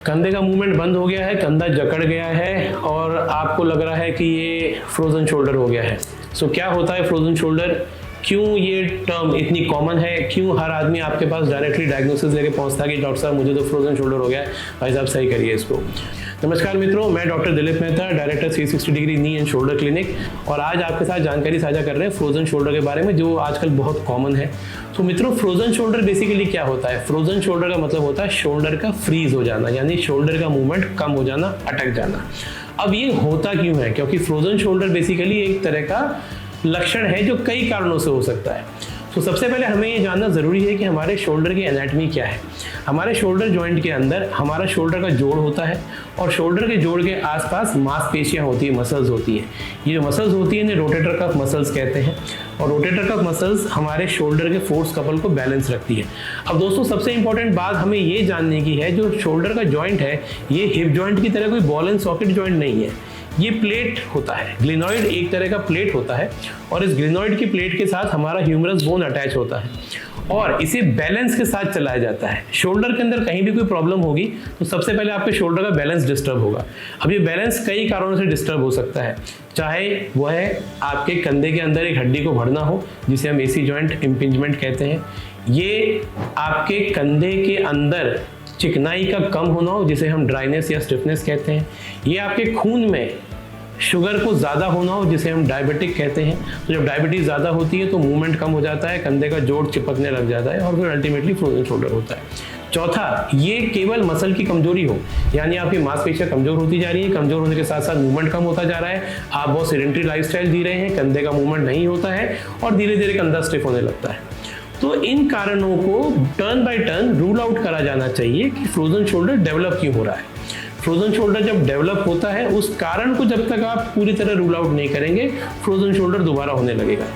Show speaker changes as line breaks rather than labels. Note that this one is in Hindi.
कंधे का मूवमेंट बंद हो गया है, कंधा जकड़ गया है और आपको लग रहा है कि ये फ्रोजन शोल्डर हो गया है। सो क्या होता है फ्रोजन शोल्डर, क्यों ये टर्म इतनी कॉमन है, क्यों हर आदमी आपके पास डायरेक्टली डायग्नोसिस लेके पहुंचता है कि डॉक्टर साहब मुझे तो फ्रोजन शोल्डर हो गया है, भाई साहब सही करिए इसको। नमस्कार मित्रों, मैं doctor Dilip Mehta, director 360 degree knee and shoulder clinic, और आज आपके साथ जानकारी साझा कर रहे हैं फ्रोजन शोल्डर के बारे में जो आजकल बहुत कॉमन है। तो मित्रों, फ्रोजन शोल्डर बेसिकली क्या होता है? फ्रोजन शोल्डर का मतलब होता है शोल्डर का फ्रीज हो जाना, यानी शोल्डर का मूवमेंट कम हो जाना, अटक जाना। अब ये होता क्यों है? क्योंकि फ्रोजन शोल्डर बेसिकली एक तरह का लक्षण है जो कई कारणों से हो सकता है। तो सबसे पहले हमें ये जानना ज़रूरी है कि हमारे शोल्डर की एनाटॉमी क्या है। हमारे शोल्डर जॉइंट के अंदर हमारा शोल्डर का जोड़ होता है और शोल्डर के जोड़ के आसपास मांसपेशियां होती है, मसल्स होती है। ये जो मसल्स होती है इन्हें रोटेटर कफ मसल्स कहते हैं और रोटेटर कफ मसल्स हमारे शोल्डर के फोर्स कपल को बैलेंस रखती है। अब दोस्तों, सबसे इंपॉर्टेंट बात हमें ये जानने की है, जो शोल्डर का जॉइंट है ये हिप जॉइंट की तरह कोई बॉल एंड सॉकेट जॉइंट नहीं है, ये प्लेट होता है। ग्लिनॉइड एक तरह का प्लेट होता है और इस ग्लिनॉइड की प्लेट के साथ हमारा ह्यूमरस बोन अटैच होता है और इसे बैलेंस के साथ चलाया जाता है। शोल्डर के अंदर कहीं भी कोई प्रॉब्लम होगी तो सबसे पहले आपके शोल्डर का बैलेंस डिस्टर्ब होगा। अब ये बैलेंस कई कारणों से डिस्टर्ब हो सकता है, चाहे वह आपके कंधे के अंदर एक हड्डी को बढ़ना हो जिसे हम एसी जॉइंट इम्पिंजमेंट कहते हैं, ये आपके कंधे के अंदर चिकनाई का कम होना हो जिसे हम ड्राइनेस या स्टिफनेस कहते हैं, ये आपके खून में शुगर को ज़्यादा होना हो जिसे हम डायबिटिक कहते हैं। तो जब डायबिटीज़ ज़्यादा होती है तो मूवमेंट कम हो जाता है, कंधे का जोड़ चिपकने लग जाता है और फिर अल्टीमेटली फ्रोजन शोल्डर होता है। चौथा, ये केवल मसल की कमजोरी हो, यानी आपकी मांसपेशियां कमजोर होती जा रही है, कमजोर होने के साथ साथ मूवमेंट कम होता जा रहा है, आप बहुत सेडेंटरी लाइफस्टाइल जी रहे हैं, कंधे का मूवमेंट नहीं होता है और धीरे धीरे कंधा स्टिफ होने लगता है। तो इन कारणों को turn by turn rule out करा जाना चाहिए कि फ्रोजन शोल्डर डेवलप क्यों हो रहा है। फ्रोजन शोल्डर जब डेवलप होता है उस कारण को जब तक आप पूरी तरह रूल आउट नहीं करेंगे, फ्रोजन शोल्डर दोबारा होने लगेगा।